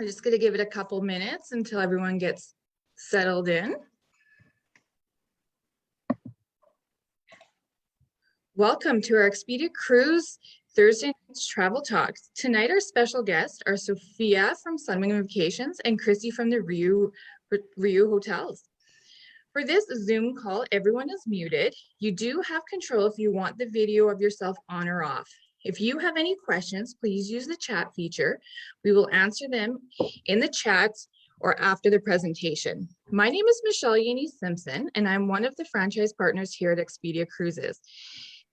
We're just going to give it a couple minutes until everyone gets settled in. Welcome to our Expedia Cruise Thursday night's travel talks. Tonight, our special guests are Sophia from Sunwing Vacations and Chrissy from the Rio Hotels. For this Zoom call, everyone is muted. You do have control if you want the video of yourself on or off. If you have any questions, please use the chat feature. We will answer them in the chat or after the presentation. My name is Michelle Yaney Simpson, and I'm one of the franchise partners here at Expedia Cruises.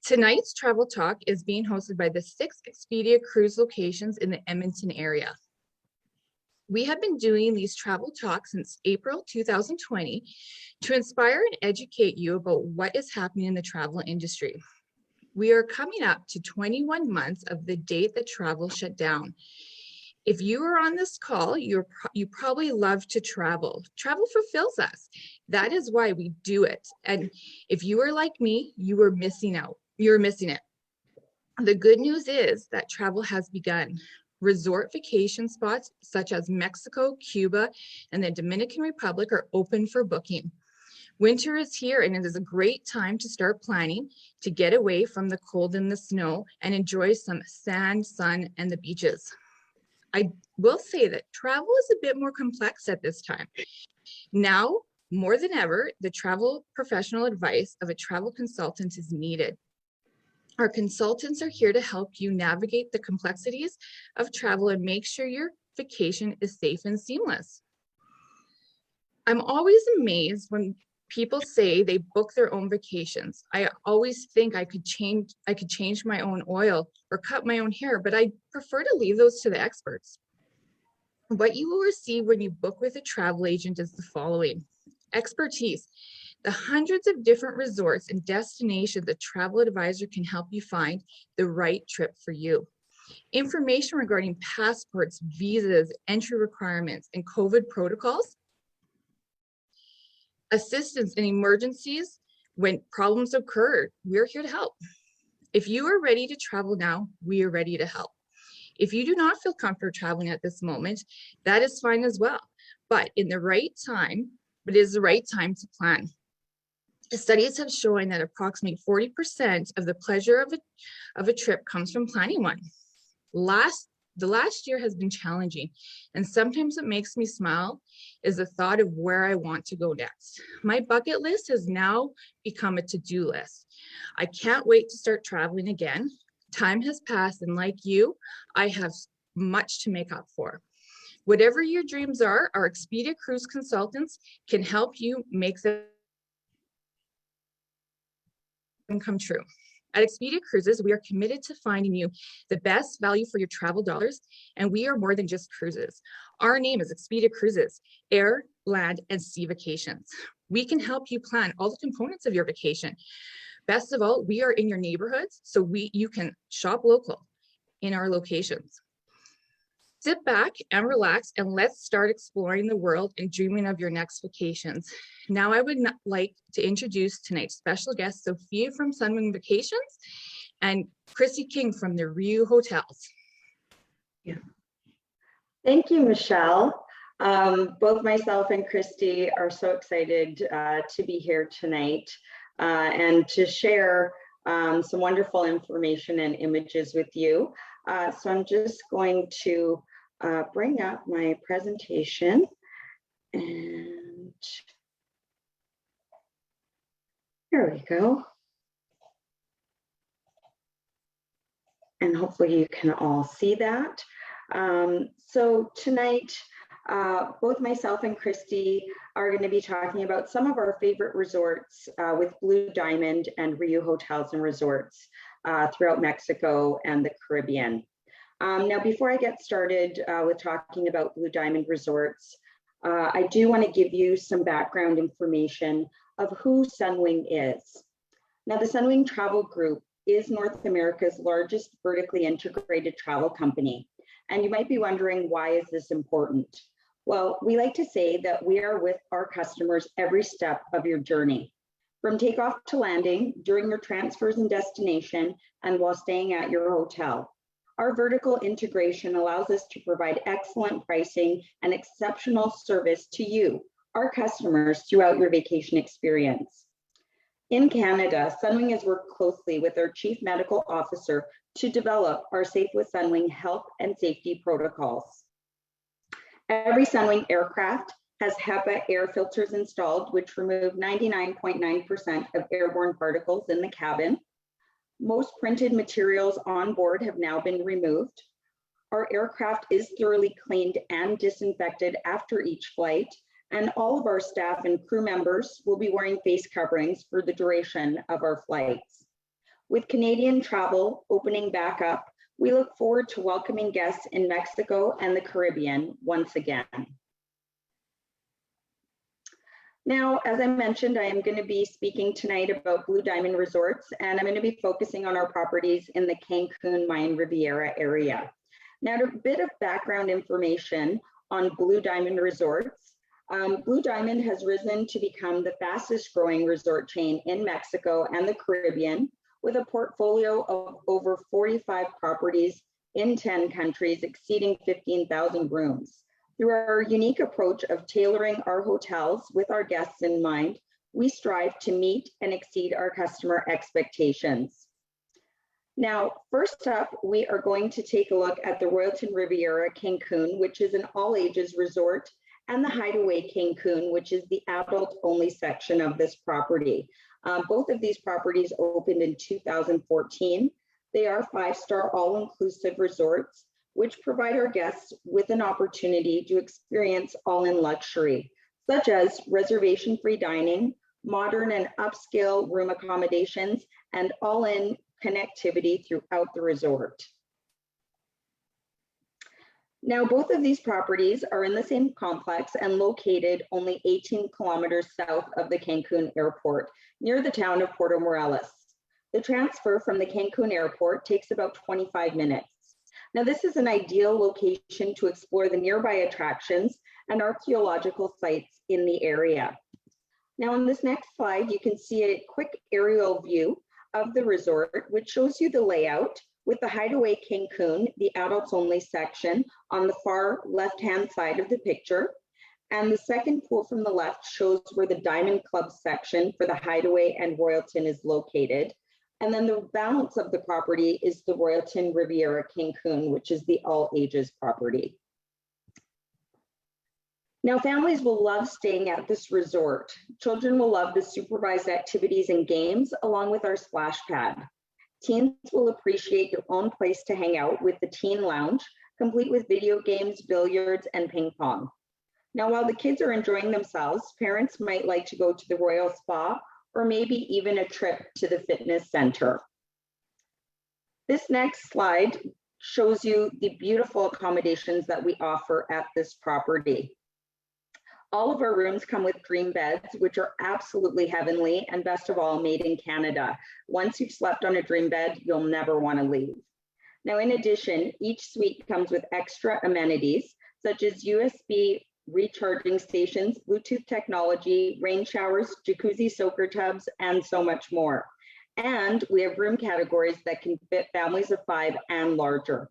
Tonight's travel talk is being hosted by the 6 Expedia Cruise locations in the Edmonton area. We have been doing these travel talks since April 2020 to inspire and educate you about what is happening in the travel industry. We are coming up to 21 months of the date that travel shut down. If you are on this call, you probably love to travel. Travel fulfills us. That is why we do it. And if you are like me, you are missing out. You're missing it. The good news is that travel has begun. Resort vacation spots such as Mexico, Cuba, and the Dominican Republic are open for booking. Winter is here, and it is a great time to start planning to get away from the cold and the snow and enjoy some sand, sun, and the beaches. I will say that travel is a bit more complex at this time. Now, more than ever, the travel professional advice of a travel consultant is needed. Our consultants are here to help you navigate the complexities of travel and make sure your vacation is safe and seamless. I'm always amazed when people say they book their own vacations. I always think I could change my own oil or cut my own hair, but I prefer to leave those to the experts. What you will receive when you book with a travel agent is the following: expertise. The hundreds of different resorts and destinations a travel advisor can help you find the right trip for you. Information regarding passports, visas, entry requirements, and COVID protocols. Assistance in emergencies when problems occur. We're here to help. If you are ready to travel now, we are ready to help. If you do not feel comfortable traveling at this moment, that is fine as well. But it is the right time to plan. Studies have shown that approximately 40% of the pleasure of a trip comes from planning one. The last year has been challenging, and sometimes what makes me smile is the thought of where I want to go next. My bucket list has now become a to-do list. I can't wait to start traveling again. Time has passed, and like you, I have much to make up for. Whatever your dreams are, our Expedia Cruise consultants can help you make them come true. At Expedia Cruises, we are committed to finding you the best value for your travel dollars, and we are more than just cruises. Our name is Expedia Cruises, air, land, and sea vacations. We can help you plan all the components of your vacation. Best of all, we are in your neighborhoods, so you can shop local in our locations. Sit back and relax, and let's start exploring the world and dreaming of your next vacations. Now I would like to introduce tonight's special guest, Sophia from Sunwing Vacations and Chrissy King from the Rio Hotels. Yeah. Thank you, Michelle. Both myself and Christy are so excited to be here tonight and to share some wonderful information and images with you. So I'm just going to bring up my presentation, and here we go. And hopefully you can all see that. So tonight, both myself and Christy are going to be talking about some of our favorite resorts with Blue Diamond and Rio Hotels and Resorts throughout Mexico and the Caribbean. Now, before I get started with talking about Blue Diamond Resorts, I do want to give you some background information of who Sunwing is. Now, the Sunwing Travel Group is North America's largest vertically integrated travel company. And you might be wondering, why is this important? Well, we like to say that we are with our customers every step of your journey, from takeoff to landing, during your transfers and destination, and while staying at your hotel. Our vertical integration allows us to provide excellent pricing and exceptional service to you, our customers, throughout your vacation experience. In Canada, Sunwing has worked closely with our Chief Medical Officer to develop our Safe with Sunwing health and safety protocols. Every Sunwing aircraft has HEPA air filters installed, which remove 99.9% of airborne particles in the cabin. Most printed materials on board have now been removed. Our aircraft is thoroughly cleaned and disinfected after each flight, and all of our staff and crew members will be wearing face coverings for the duration of our flights. With Canadian travel opening back up, we look forward to welcoming guests in Mexico and the Caribbean once again. Now, as I mentioned, I am going to be speaking tonight about Blue Diamond Resorts, and I'm going to be focusing on our properties in the Cancun Mayan Riviera area. Now, a bit of background information on Blue Diamond Resorts. Blue Diamond has risen to become the fastest growing resort chain in Mexico and the Caribbean, with a portfolio of over 45 properties in 10 countries, exceeding 15,000 rooms. Through our unique approach of tailoring our hotels with our guests in mind, we strive to meet and exceed our customer expectations. Now, first up, we are going to take a look at the Royalton Riviera Cancun, which is an all-ages resort, and the Hideaway Cancun, which is the adult-only section of this property. Both of these properties opened in 2014. They are five-star all-inclusive resorts, which provide our guests with an opportunity to experience all-in luxury, such as reservation-free dining, modern and upscale room accommodations, and all-in connectivity throughout the resort. Now, both of these properties are in the same complex and located only 18 kilometers south of the Cancun airport, near the town of Puerto Morelos. The transfer from the Cancun airport takes about 25 minutes. Now, this is an ideal location to explore the nearby attractions and archaeological sites in the area. Now, on this next slide, you can see a quick aerial view of the resort, which shows you the layout with the Hideaway Cancun, the adults only section, on the far left-hand side of the picture. And the second pool from the left shows where the Diamond Club section for the Hideaway and Royalton is located. And then the balance of the property is the Royalton Riviera Cancun, which is the all ages property. Now, families will love staying at this resort. Children will love the supervised activities and games along with our splash pad. Teens will appreciate their own place to hang out with the teen lounge, complete with video games, billiards, and ping pong. Now, while the kids are enjoying themselves, parents might like to go to the Royal Spa or maybe even a trip to the fitness center. This next slide shows you the beautiful accommodations that we offer at this property. All of our rooms come with dream beds, which are absolutely heavenly, and best of all, made in Canada. Once you've slept on a dream bed, you'll never want to leave. Now, in addition, each suite comes with extra amenities, such as USB recharging stations, Bluetooth technology, rain showers, jacuzzi soaker tubs, and so much more. And we have room categories that can fit families of 5 and larger.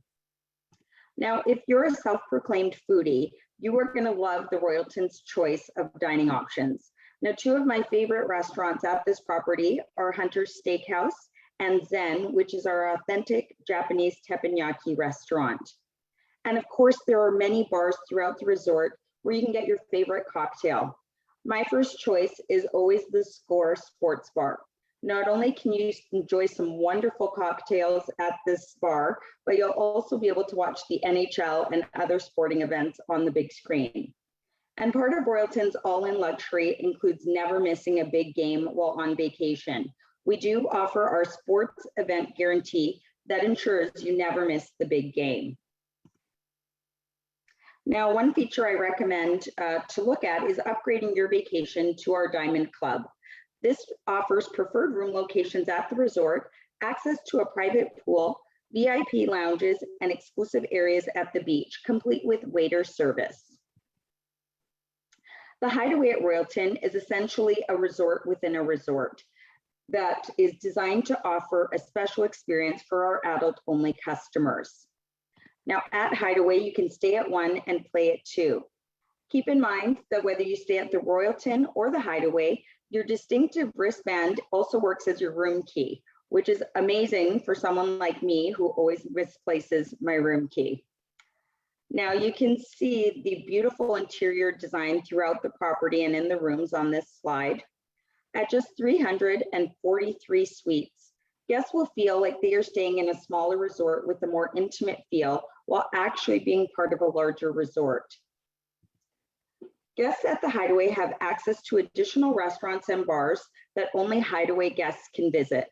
Now, if you're a self-proclaimed foodie, you are going to love the Royalton's choice of dining options. Now, 2 of my favorite restaurants at this property are Hunter's Steakhouse and Zen, which is our authentic Japanese teppanyaki restaurant. And of course, there are many bars throughout the resort where you can get your favorite cocktail. My first choice is always the Score Sports Bar. Not only can you enjoy some wonderful cocktails at this bar, but you'll also be able to watch the NHL and other sporting events on the big screen. And part of Royalton's all-in luxury includes never missing a big game while on vacation. We do offer our sports event guarantee that ensures you never miss the big game. Now, one feature I recommend to look at is upgrading your vacation to our Diamond Club. This offers preferred room locations at the resort, access to a private pool, VIP lounges, and exclusive areas at the beach, complete with waiter service. The Hideaway at Royalton is essentially a resort within a resort that is designed to offer a special experience for our adult-only customers. Now at Hideaway, you can stay at 1 and play at 2. Keep in mind that whether you stay at the Royalton or the Hideaway, your distinctive wristband also works as your room key, which is amazing for someone like me who always misplaces my room key. Now you can see the beautiful interior design throughout the property and in the rooms on this slide. At just 343 suites, guests will feel like they are staying in a smaller resort with a more intimate feel while actually being part of a larger resort. Guests at the Hideaway have access to additional restaurants and bars that only Hideaway guests can visit.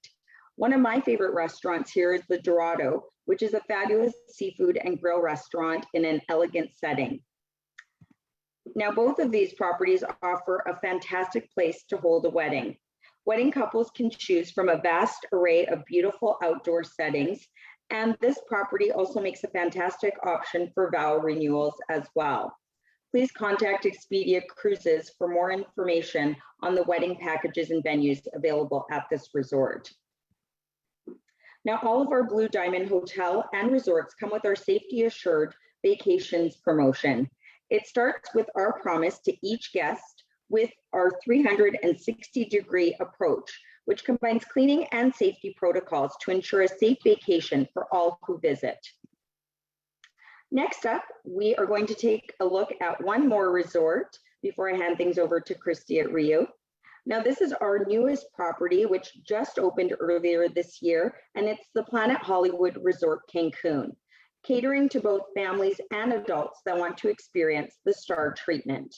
One of my favorite restaurants here is the Dorado, which is a fabulous seafood and grill restaurant in an elegant setting. Now, both of these properties offer a fantastic place to hold a wedding. Wedding couples can choose from a vast array of beautiful outdoor settings, and this property also makes a fantastic option for vow renewals as well. Please contact Expedia Cruises for more information on the wedding packages and venues available at this resort. Now, all of our Blue Diamond Hotel and resorts come with our Safety Assured Vacations promotion. It starts with our promise to each guest with our 360-degree approach, which combines cleaning and safety protocols to ensure a safe vacation for all who visit. Next up, we are going to take a look at one more resort before I hand things over to Christy at Rio. Now, this is our newest property, which just opened earlier this year, and it's the Planet Hollywood Resort Cancun, catering to both families and adults that want to experience the star treatment.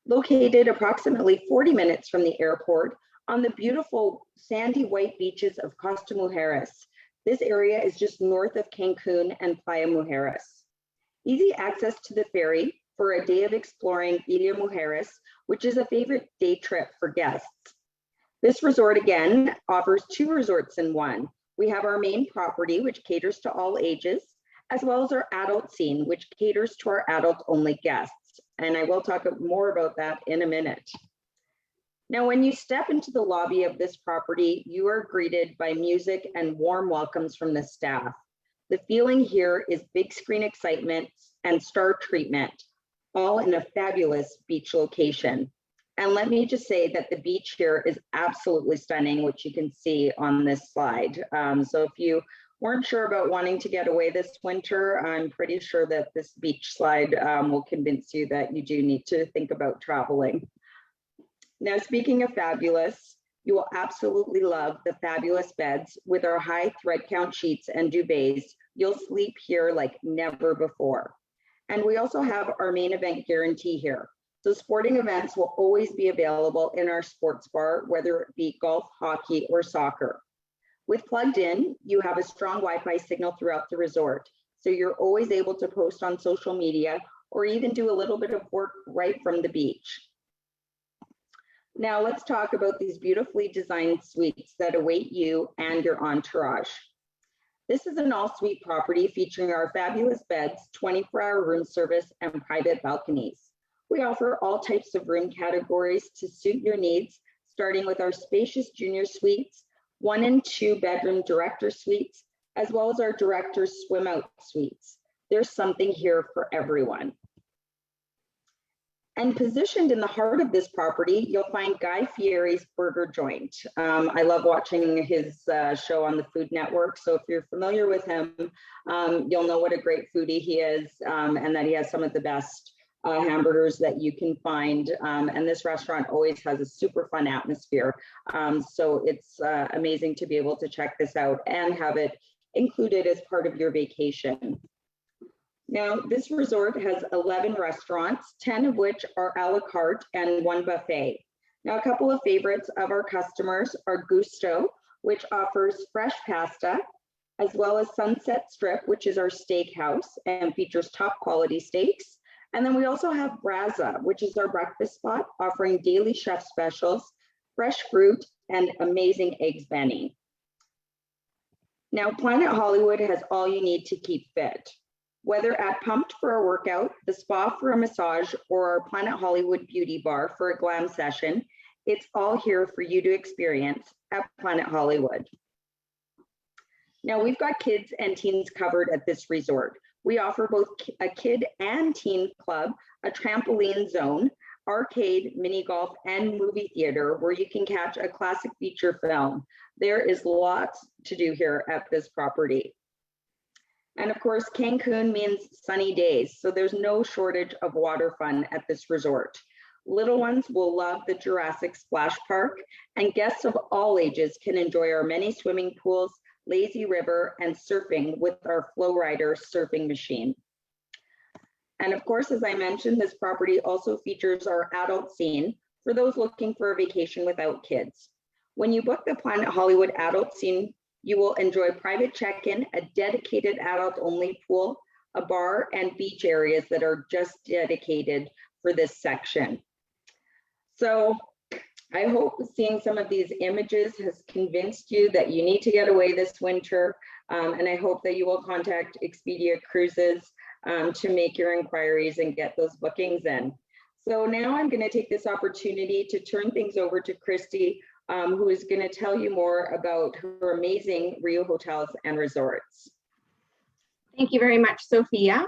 Located approximately 40 minutes from the airport on the beautiful sandy white beaches of Costa Mujeres, this area is just north of Cancun and Playa Mujeres. Easy access to the ferry for a day of exploring Isla Mujeres, which is a favorite day trip for guests. This resort, again, offers 2 resorts in one. We have our main property, which caters to all ages, as well as our adult scene, which caters to our adult-only guests. And I will talk more about that in a minute. Now, when you step into the lobby of this property, you are greeted by music and warm welcomes from the staff. The feeling here is big screen excitement and star treatment, all in a fabulous beach location. And let me just say that the beach here is absolutely stunning, which you can see on this slide. So if you weren't sure about wanting to get away this winter, I'm pretty sure that this beach slide will convince you that you do need to think about traveling. Now, speaking of fabulous, you will absolutely love the fabulous beds with our high thread count sheets and duvets. You'll sleep here like never before. And we also have our main event guarantee here. So sporting events will always be available in our sports bar, whether it be golf, hockey, or soccer. With Plugged In, you have a strong Wi-Fi signal throughout the resort. So you're always able to post on social media or even do a little bit of work right from the beach. Now let's talk about these beautifully designed suites that await you and your entourage. This is an all-suite property featuring our fabulous beds, 24-hour room service, and private balconies. We offer all types of room categories to suit your needs, starting with our spacious junior suites, 1 and 2 bedroom director suites, as well as our director's swim out suites. There's something here for everyone. And positioned in the heart of this property, you'll find Guy Fieri's Burger Joint. I love watching his show on the Food Network. So if you're familiar with him, you'll know what a great foodie he is and that he has some of the best hamburgers that you can find. And this restaurant always has a super fun atmosphere. So it's amazing to be able to check this out and have it included as part of your vacation. Now, this resort has 11 restaurants, 10 of which are a la carte and 1 buffet. Now, a couple of favorites of our customers are Gusto, which offers fresh pasta, as well as Sunset Strip, which is our steakhouse and features top quality steaks. And then we also have Braza, which is our breakfast spot, offering daily chef specials, fresh fruit, and amazing eggs benny. Now, Planet Hollywood has all you need to keep fit. Whether at Pumped for a workout, the spa for a massage, or our Planet Hollywood beauty bar for a glam session, it's all here for you to experience at Planet Hollywood. Now, we've got kids and teens covered at this resort. We offer both a kid and teen club, a trampoline zone, arcade, mini golf, and movie theater where you can catch a classic feature film. There is lots to do here at this property. And of course, Cancun means sunny days, so there's no shortage of water fun at this resort. Little ones will love the Jurassic Splash Park, and guests of all ages can enjoy our many swimming pools, lazy river, and surfing with our Flow Rider surfing machine. And of course, as I mentioned, this property also features our adult scene for those looking for a vacation without kids. When you book the Planet Hollywood adult scene, you will enjoy private check-in, a dedicated adult-only pool, a bar, and beach areas that are just dedicated for this section. So I hope seeing some of these images has convinced you that you need to get away this winter, and I hope that you will contact Expedia Cruises to make your inquiries and get those bookings in. So now I'm going to take this opportunity to turn things over to Christy, who is going to tell you more about her amazing RIU hotels and resorts. Thank you very much, Sophia.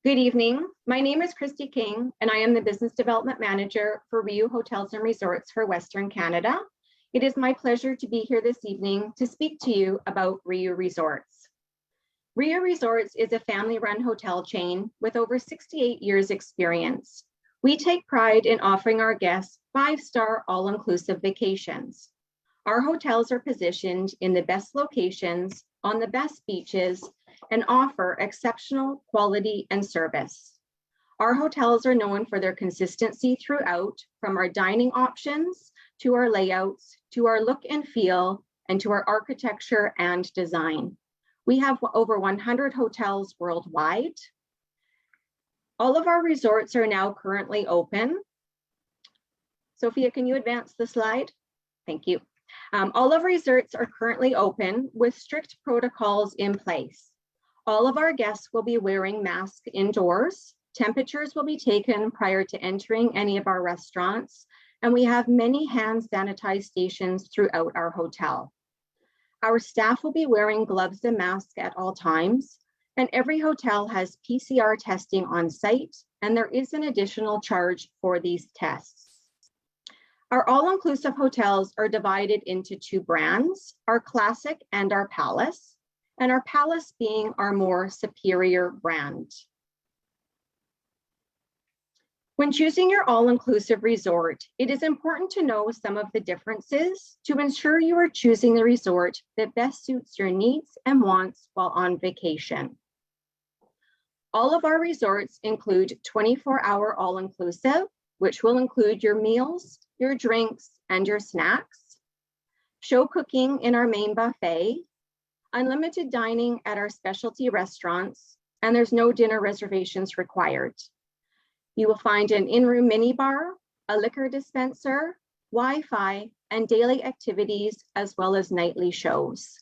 Good evening. My name is Christy King, and I am the Business Development Manager for RIU Hotels and Resorts for Western Canada. It is my pleasure to be here this evening to speak to you about RIU Resorts. RIU Resorts is a family-run hotel chain with over 68 years experience. We take pride in offering our guests 5-star all-inclusive vacations. Our hotels are positioned in the best locations, on the best beaches, and offer exceptional quality and service. Our hotels are known for their consistency throughout, from our dining options, to our layouts, to our look and feel, and to our architecture and design. We have over 100 hotels worldwide. All of our resorts are now currently open. Sophia, can you advance the slide? Thank you. All of our resorts are currently open with strict protocols in place. All of our guests will be wearing masks indoors. Temperatures will be taken prior to entering any of our restaurants, and we have many hand sanitized stations throughout our hotel. Our staff will be wearing gloves and masks at all times, and every hotel has PCR testing on site, and there is an additional charge for these tests. Our all-inclusive hotels are divided into 2 brands, our Classic and our Palace, and our Palace being our more superior brand. When choosing your all-inclusive resort, it is important to know some of the differences to ensure you are choosing the resort that best suits your needs and wants while on vacation. All of our resorts include 24-hour all-inclusive, which will include your meals, your drinks, and your snacks, show cooking in our main buffet, unlimited dining at our specialty restaurants, and there's no dinner reservations required. You will find an in-room minibar, a liquor dispenser, Wi-Fi, and daily activities, as well as nightly shows.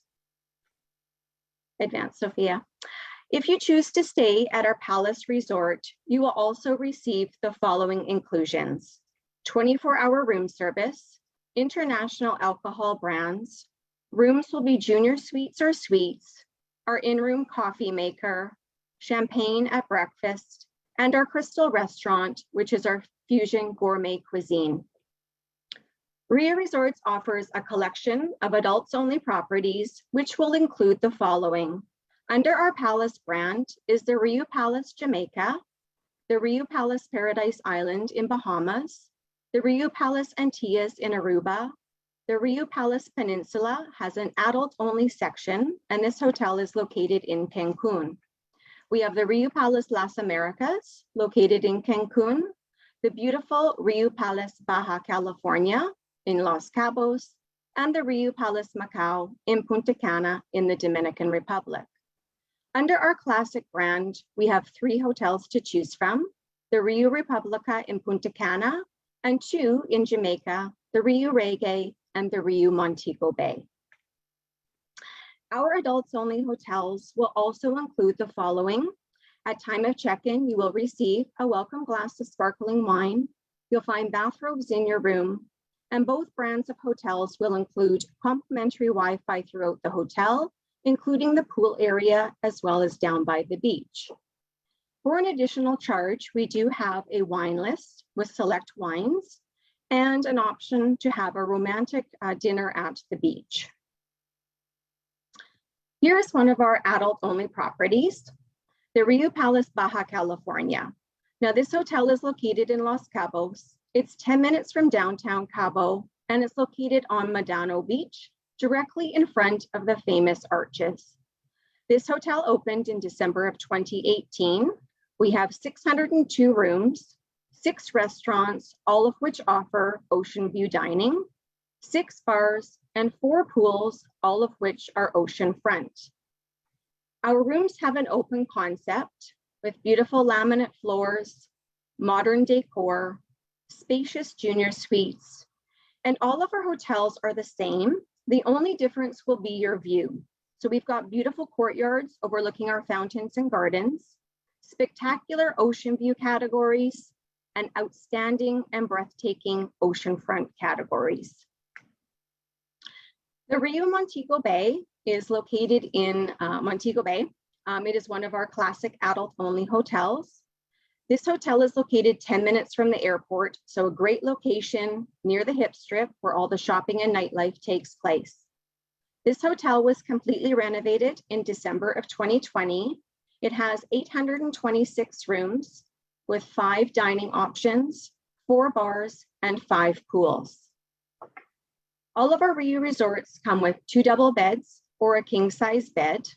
Advance, Sophia. If you choose to stay at our Palace Resort, you will also receive the following inclusions: 24-hour room service, international alcohol brands, rooms will be junior suites or suites, our in-room coffee maker, champagne at breakfast, and our Crystal Restaurant, which is our fusion gourmet cuisine. RIU Resorts offers a collection of adults-only properties, which will include the following. Under our Palace brand is the RIU Palace Jamaica, the RIU Palace Paradise Island in Bahamas, the RIU Palace Antilles in Aruba. The RIU Palace Peninsula has an adult-only section, and this hotel is located in Cancun. We have the RIU Palace Las Americas, located in Cancun, the beautiful RIU Palace Baja California in Los Cabos, and the RIU Palace Macau in Punta Cana in the Dominican Republic. Under our Classic brand, we have 3 hotels to choose from, the RIU Republica in Punta Cana, and 2 in Jamaica, the RIU Reggae and the RIU Montego Bay. Our adults-only hotels will also include the following. At time of check-in, you will receive a welcome glass of sparkling wine. You'll find bathrobes in your room, and both brands of hotels will include complimentary Wi-Fi throughout the hotel, including the pool area as well as down by the beach. For an additional charge, we do have a wine list with select wines and an option to have a romantic dinner at the beach. Here's one of our adult-only properties, the Rio Palace, Baja California. Now, this hotel is located in Los Cabos. It's 10 minutes from downtown Cabo, and it's located on Medano Beach, directly in front of the famous arches. This hotel opened in December of 2018. We have 602 rooms, 6 restaurants, all of which offer ocean view dining, 6 bars, and 4 pools, all of which are oceanfront. Our rooms have an open concept with beautiful laminate floors, modern decor, spacious junior suites, and all of our hotels are the same. The only difference will be your view. So we've got beautiful courtyards overlooking our fountains and gardens, spectacular ocean view categories, and outstanding and breathtaking oceanfront categories. The Rio Montego Bay is located in Montego Bay. It is one of our classic adult-only hotels. This hotel is located 10 minutes from the airport, so a great location near the hip strip where all the shopping and nightlife takes place. This hotel was completely renovated in December of 2020. It has 826 rooms with 5 dining options, 4 bars, and 5 pools. All of our Rio resorts come with 2 double beds or a king-size bed,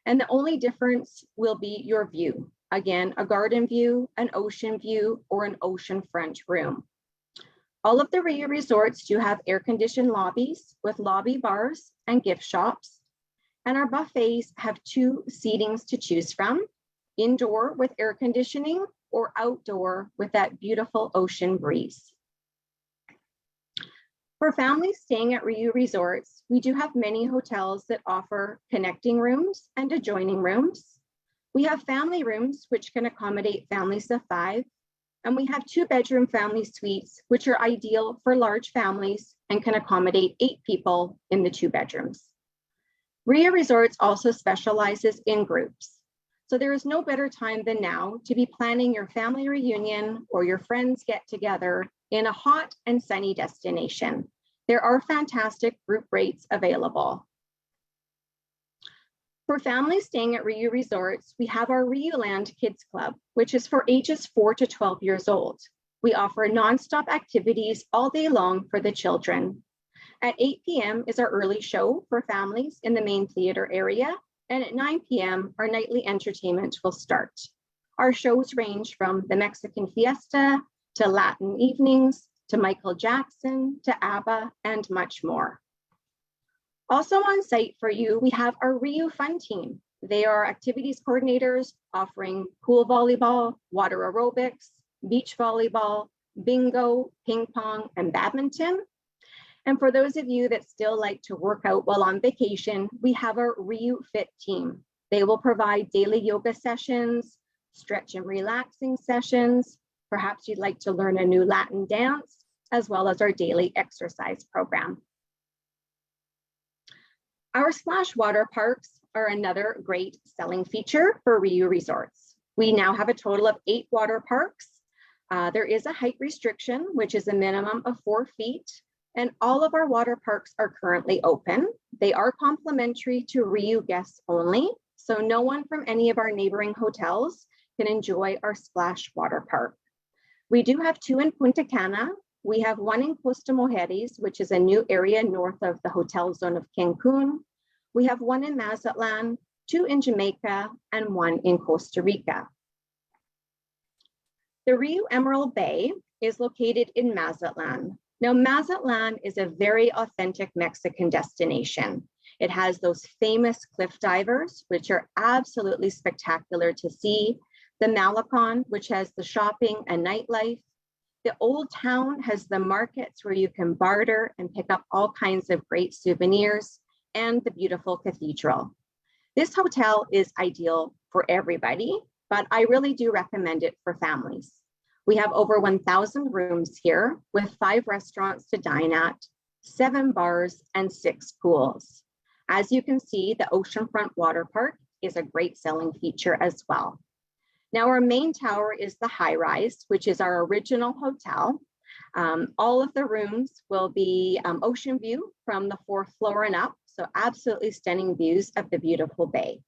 and the only difference will be your view. Again, a garden view, an ocean view, or an oceanfront room. All of the Rio resorts do have air-conditioned lobbies with lobby bars and gift shops, and our buffets have 2 seatings to choose from, indoor with air conditioning or outdoor with that beautiful ocean breeze. For families staying at Rio resorts, we do have many hotels that offer connecting rooms and adjoining rooms. We have family rooms, which can accommodate families of 5, and we have 2-bedroom family suites, which are ideal for large families and can accommodate 8 people in the 2 bedrooms. Rio Resorts also specializes in groups. So there is no better time than now to be planning your family reunion or your friends get together in a hot and sunny destination. There are fantastic group rates available. For families staying at Rio Resorts, we have our Rio Land Kids Club, which is for ages 4 to 12 years old. We offer nonstop activities all day long for the children. At 8 p.m. is our early show for families in the main theater area, and at 9 p.m. our nightly entertainment will start. Our shows range from the Mexican Fiesta to Latin evenings, to Michael Jackson, to ABBA, and much more. Also on site for you, we have our Rio Fun Team. They are activities coordinators offering pool volleyball, water aerobics, beach volleyball, bingo, ping pong, and badminton. And for those of you that still like to work out while on vacation, we have our Rio Fit team. They will provide daily yoga sessions, stretch and relaxing sessions. Perhaps you'd like to learn a new Latin dance, as well as our daily exercise program. Our splash water parks are another great selling feature for Rio Resorts. We now have a total of 8 water parks. There is a height restriction, which is a minimum of 4 feet, and all of our water parks are currently open. They are complimentary to Rio guests only, so no one from any of our neighboring hotels can enjoy our splash water park. We do have 2 in Punta Cana. We have 1 in Costa Mujeres, which is a new area north of the hotel zone of Cancun. We have 1 in Mazatlan, 2 in Jamaica, and 1 in Costa Rica. The Rio Emerald Bay is located in Mazatlan. Now, Mazatlan is a very authentic Mexican destination. It has those famous cliff divers, which are absolutely spectacular to see. The Malecon, which has the shopping and nightlife. The old town has the markets where you can barter and pick up all kinds of great souvenirs, and the beautiful cathedral. This hotel is ideal for everybody, but I really do recommend it for families. We have over 1,000 rooms here with 5 restaurants to dine at, 7 bars, and 6 pools. As you can see, the oceanfront water park is a great selling feature as well. Now, our main tower is the high rise, which is our original hotel. All of the rooms will be ocean view from the 4th floor and up, so absolutely stunning views of the beautiful bay.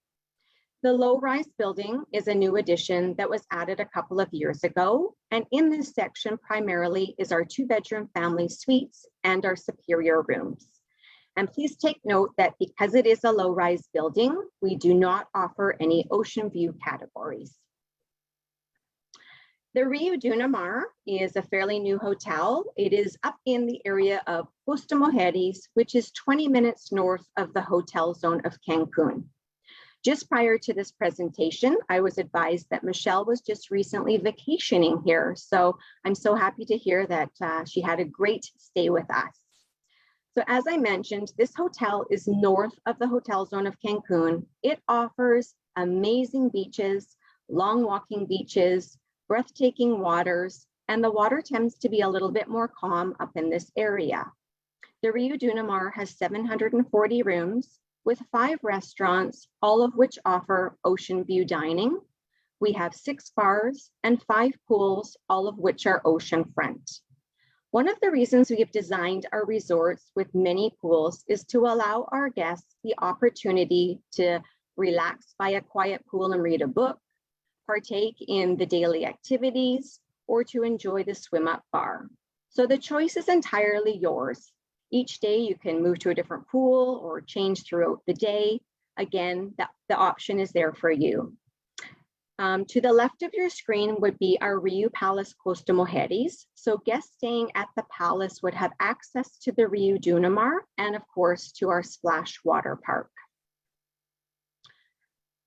The low-rise building is a new addition that was added a couple of years ago, and in this section primarily is our 2-bedroom family suites and our superior rooms. And please take note that because it is a low-rise building, we do not offer any ocean view categories. The Rio Dunamar is a fairly new hotel. It is up in the area of Costa Mujeres, which is 20 minutes north of the hotel zone of Cancun. Just prior to this presentation, I was advised that Michelle was just recently vacationing here. So I'm so happy to hear that she had a great stay with us. So as I mentioned, this hotel is north of the hotel zone of Cancun. It offers amazing beaches, long walking beaches, breathtaking waters, and the water tends to be a little bit more calm up in this area. The Rio Dunamar has 740 rooms with 5 restaurants, all of which offer ocean view dining. We have 6 bars and 5 pools, all of which are oceanfront. One of the reasons we have designed our resorts with many pools is to allow our guests the opportunity to relax by a quiet pool and read a book, partake in the daily activities, or to enjoy the swim up bar. So the choice is entirely yours. Each day you can move to a different pool or change throughout the day. Again, the option is there for you. To the left of your screen would be our Rio Palace Costa Mujeres. So guests staying at the palace would have access to the Rio Dunamar and of course to our splash water park.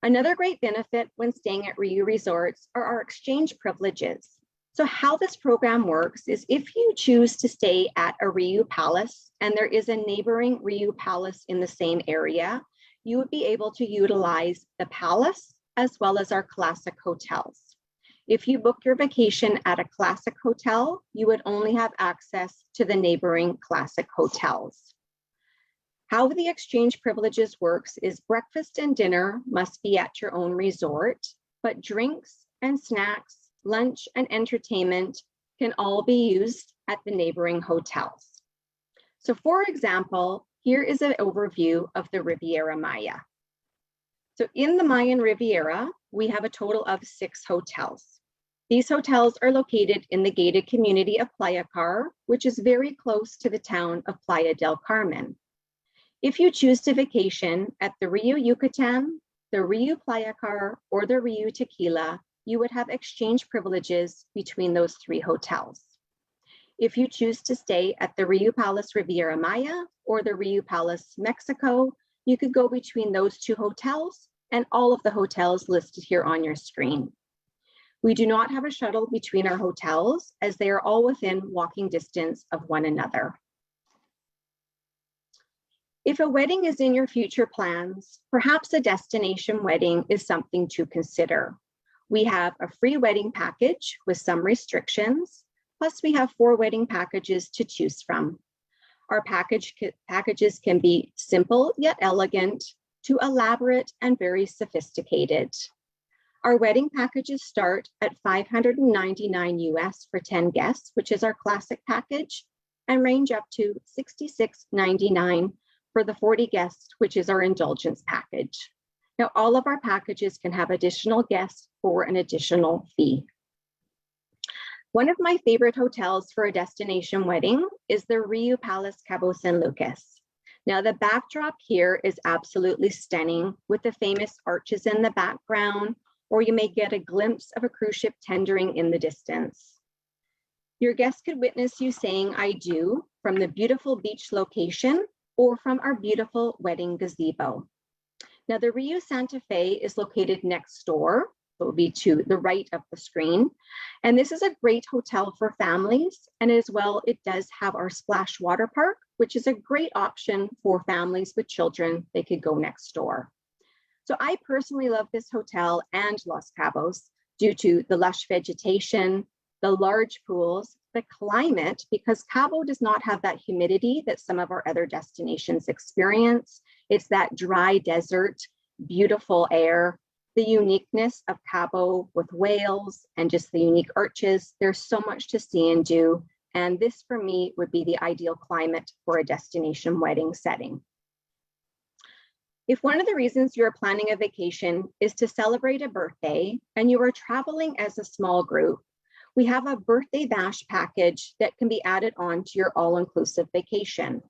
Another great benefit when staying at Rio Resorts are our exchange privileges. So how this program works is if you choose to stay at a Rio Palace and there is a neighboring Rio Palace in the same area, you would be able to utilize the Palace as well as our classic hotels. If you book your vacation at a classic hotel, you would only have access to the neighboring classic hotels. How the exchange privileges works is breakfast and dinner must be at your own resort, but drinks and snacks, lunch and entertainment can all be used at the neighboring hotels. So for example, here is an overview of the Riviera Maya. So in the Mayan Riviera, we have a total of 6 hotels. These hotels are located in the gated community of Playa Car, which is very close to the town of Playa del Carmen. If you choose to vacation at the Rio Yucatan, the Rio Playa Car, or the Rio Tequila, you would have exchange privileges between those 3 hotels. If you choose to stay at the Rio Palace Riviera Maya or the Rio Palace Mexico, you could go between those 2 hotels and all of the hotels listed here on your screen. We do not have a shuttle between our hotels as they are all within walking distance of one another. If a wedding is in your future plans, perhaps a destination wedding is something to consider. We have a free wedding package with some restrictions, plus we have 4 wedding packages to choose from. Our packages can be simple yet elegant to elaborate and very sophisticated. Our wedding packages start at $599 US for 10 guests, which is our classic package, and range up to $66.99 for the 40 guests, which is our indulgence package. Now, all of our packages can have additional guests for an additional fee. One of my favorite hotels for a destination wedding is the Rio Palace Cabo San Lucas. Now, the backdrop here is absolutely stunning with the famous arches in the background, or you may get a glimpse of a cruise ship tendering in the distance. Your guests could witness you saying "I do" from the beautiful beach location or from our beautiful wedding gazebo. Now, the Rio Santa Fe is located next door. It will be to the right of the screen. And this is a great hotel for families. And as well, it does have our splash water park, which is a great option for families with children. They could go next door. So I personally love this hotel and Los Cabos due to the lush vegetation, the large pools, the climate, because Cabo does not have that humidity that some of our other destinations experience. It's that dry desert, beautiful air. the uniqueness of Cabo with whales and just the unique arches. There's so much to see and do. And this for me would be the ideal climate for a destination wedding setting. If one of the reasons you're planning a vacation is to celebrate a birthday and you are traveling as a small group, we have a birthday bash package that can be added on to your all-inclusive vacation.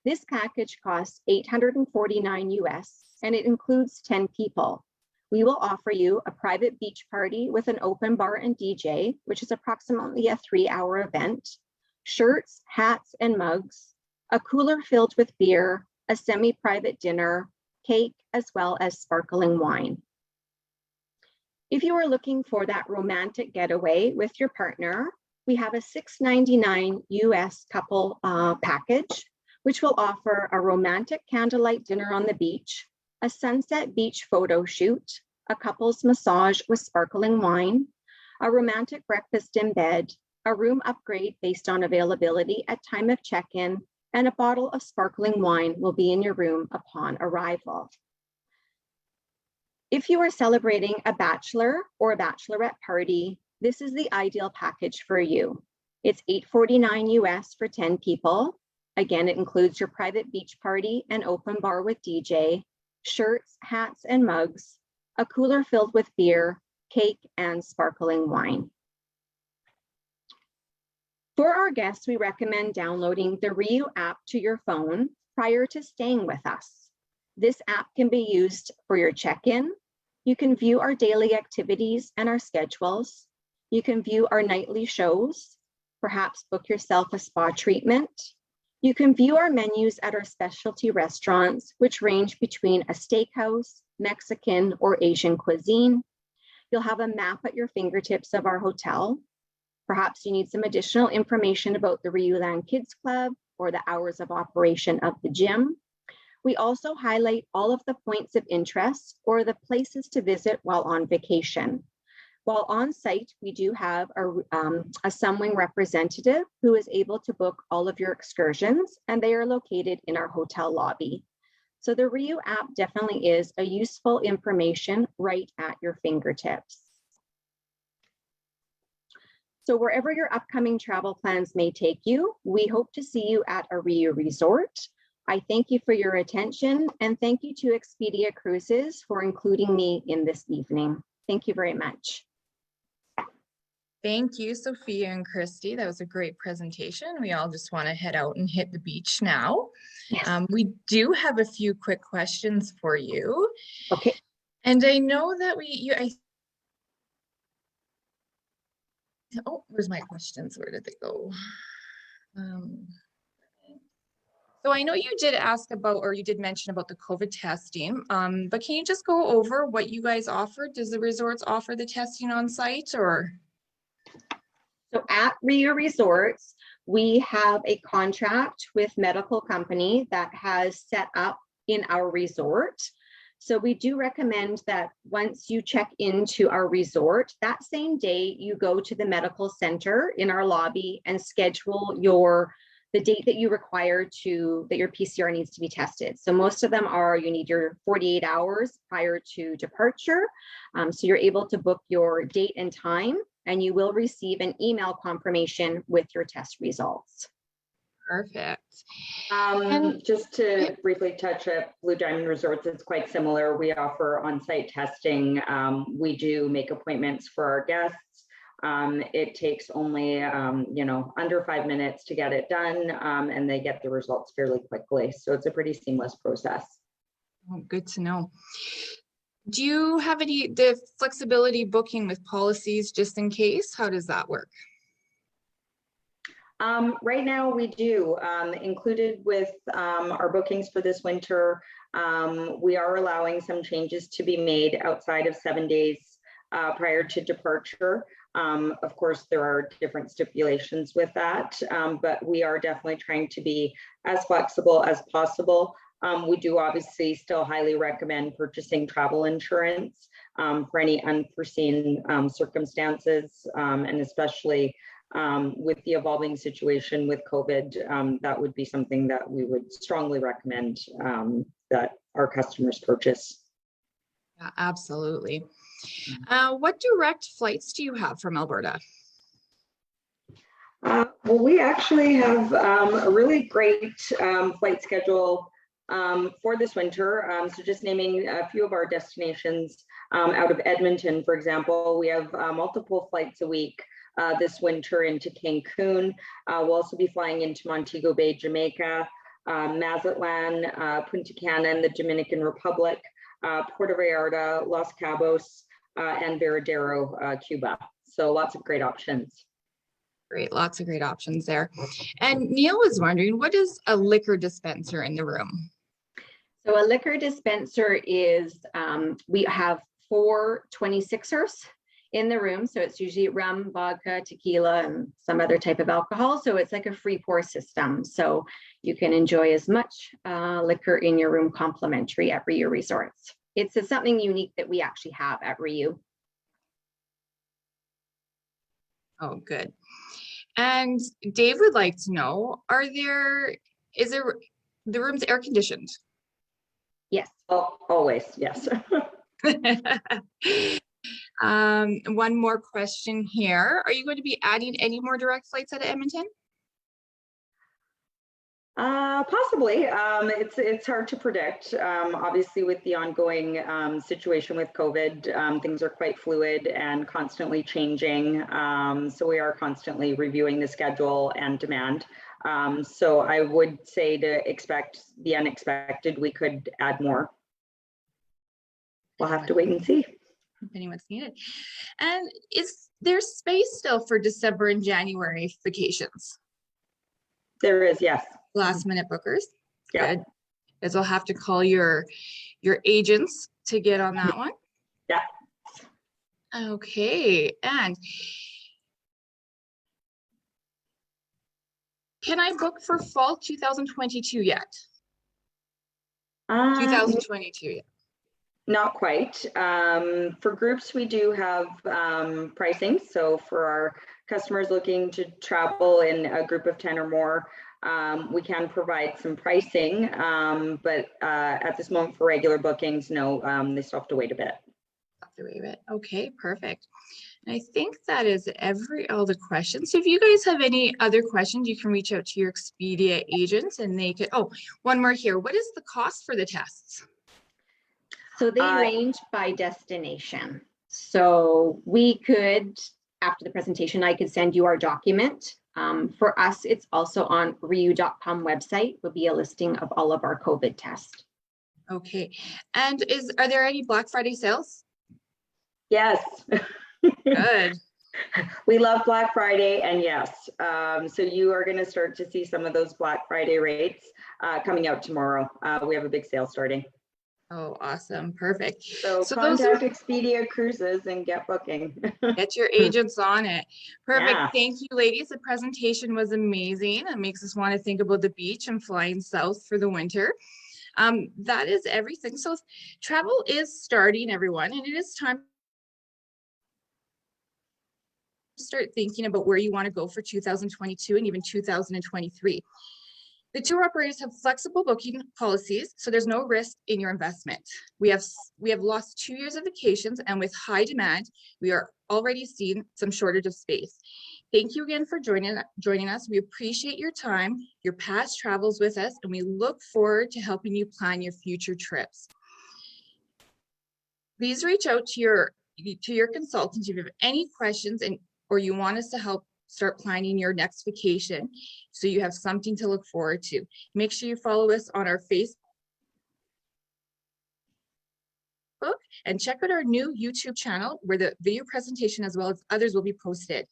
This package costs $849 US and it includes 10 people. We will offer you a private beach party with an open bar and DJ, which is approximately a 3-hour event, shirts, hats, and mugs, a cooler filled with beer, a semi-private dinner, cake, as well as sparkling wine. If you are looking for that romantic getaway with your partner, we have a $699 US couple package, which will offer a romantic candlelight dinner on the beach, a sunset beach photo shoot, a couple's massage with sparkling wine, a romantic breakfast in bed, a room upgrade based on availability at time of check-in, and a bottle of sparkling wine will be in your room upon arrival. If you are celebrating a bachelor or a bachelorette party, this is the ideal package for you. It's $849 US for 10 people. Again, it includes your private beach party and open bar with DJ, shirts, hats, and mugs, a cooler filled with beer, cake, and sparkling wine. For our guests, we recommend downloading the RIU app to your phone prior to staying with us. This app can be used for your check-in. You can view our daily activities and our schedules. You can view our nightly shows, perhaps book yourself a spa treatment. You can view our menus at our specialty restaurants, which range between a steakhouse, Mexican, or Asian cuisine. You'll have a map at your fingertips of our hotel. Perhaps you need some additional information about the RIU Land Kids Club or the hours of operation of the gym. We also highlight all of the points of interest or the places to visit while on vacation. While on site, we do have a Sunwing representative who is able to book all of your excursions, and they are located in our hotel lobby. So the RIU app definitely is a useful information right at your fingertips. So wherever your upcoming travel plans may take you, we hope to see you at a RIU resort. I thank you for your attention, and thank you to Expedia Cruises for including me in this evening. Thank you very much. Thank you, Sophia and Christy. That was a great presentation. We all just want to head out and hit the beach now. Yes. We do have a few quick questions for you. Okay. And I know that oh, where's my questions? Where did they go? So I know you did ask about, or you did mention about the COVID testing, but can you just go over what you guys offer? Does the resorts offer the testing on site or? So at RIU Resorts, we have a contract with medical company that has set up in our resort. So we do recommend that once you check into our resort, that same day you go to the medical center in our lobby and schedule the date that you require that your PCR needs to be tested. So most of them are, you need your 48 hours prior to departure. So you're able to book your date and time, and you will receive an email confirmation with your test results. Perfect. Just to briefly touch at Blue Diamond Resorts, it's quite similar. We offer on-site testing. We do make appointments for our guests. It takes only, under 5 minutes to get it done, and they get the results fairly quickly. So it's a pretty seamless process. Oh, good to know. Do you have the flexibility booking with policies just in case? How does that work? Right now we do. Included with our bookings for this winter, we are allowing some changes to be made outside of 7 days prior to departure. Of course, there are different stipulations with that, but we are definitely trying to be as flexible as possible. We do obviously still highly recommend purchasing travel insurance for any unforeseen circumstances, and especially with the evolving situation with COVID, that would be something that we would strongly recommend that our customers purchase. Yeah, absolutely. What direct flights do you have from Alberta? Well, we actually have a really great flight schedule for this winter. So just naming a few of our destinations out of Edmonton, for example, we have multiple flights a week this winter into Cancun. We'll also be flying into Montego Bay, Jamaica, Mazatlan, Punta Cana in the Dominican Republic, Puerto Vallarta, Los Cabos, and Veradero, Cuba. So lots of great options. Great, lots of great options there. And Neil was wondering, what is a liquor dispenser in the room? So a liquor dispenser is, we have 4 26ers in the room. So it's usually rum, vodka, tequila, and some other type of alcohol. So it's like a free pour system. So you can enjoy as much liquor in your room complimentary at RIU Resorts. It's something unique that we actually have at RIU. Oh, good. And Dave would like to know, is the room's air conditioned? Yes. Oh, always, yes. One more question here. Are you going to be adding any more direct flights out of Edmonton? Possibly. It's hard to predict. Obviously, with the ongoing situation with COVID, things are quite fluid and constantly changing. So we are constantly reviewing the schedule and demand. So I would say to expect the unexpected, we could add more. We'll have to wait and see. If anyone's needed. And is there space still for December and January vacations? There is, yes. Last minute bookers? Yeah. Good. As I'll have to call your agents to get on that one. Yeah. Okay. And can I book for fall 2022 yet? 2022 yet. Not quite. For groups, we do have pricing. So for our customers looking to travel in a group of 10 or more, we can provide some pricing. But at this moment for regular bookings, no, they still have to wait a bit. Okay, perfect. And I think that is all the questions. So if you guys have any other questions, you can reach out to your Expedia agents and they could, oh, one more here. What is the cost for the tests? So they range by destination. So we could, after the presentation, I could send you our document. For us, it's also on riu.com website, will be a listing of all of our COVID tests. Okay. And are there any Black Friday sales? Yes. Good. We love Black Friday, and yes. So you are going to start to see some of those Black Friday rates coming out tomorrow. We have a big sale starting. Oh, awesome. Perfect. So contact Expedia Cruises and get booking. Get your agents on it. Perfect. Yeah. Thank you, ladies. The presentation was amazing. It makes us want to think about the beach and flying south for the winter. That is everything. So travel is starting, everyone, and it is time to start thinking about where you want to go for 2022 and even 2023. The tour operators have flexible booking policies, so there's no risk in your investment. We have lost 2 years of vacations, and with high demand, we are already seeing some shortage of space. Thank you again for joining us. We appreciate your time, your past travels with us, and we look forward to helping you plan your future trips. Please reach out to your consultant if you have any questions or you want us to help start planning your next vacation so you have something to look forward to. Make sure you follow us on our Facebook and check out our new YouTube channel where the video presentation as well as others will be posted.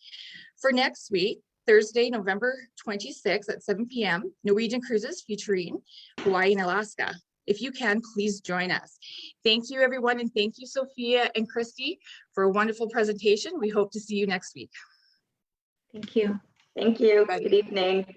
For next week, Thursday, November 26th at 7 p.m., Norwegian Cruises featuring Hawaii and Alaska. If you can, please join us. Thank you, everyone, and thank you, Sophia and Christy, for a wonderful presentation. We hope to see you next week. Thank you. Thank you. Bye. Good evening.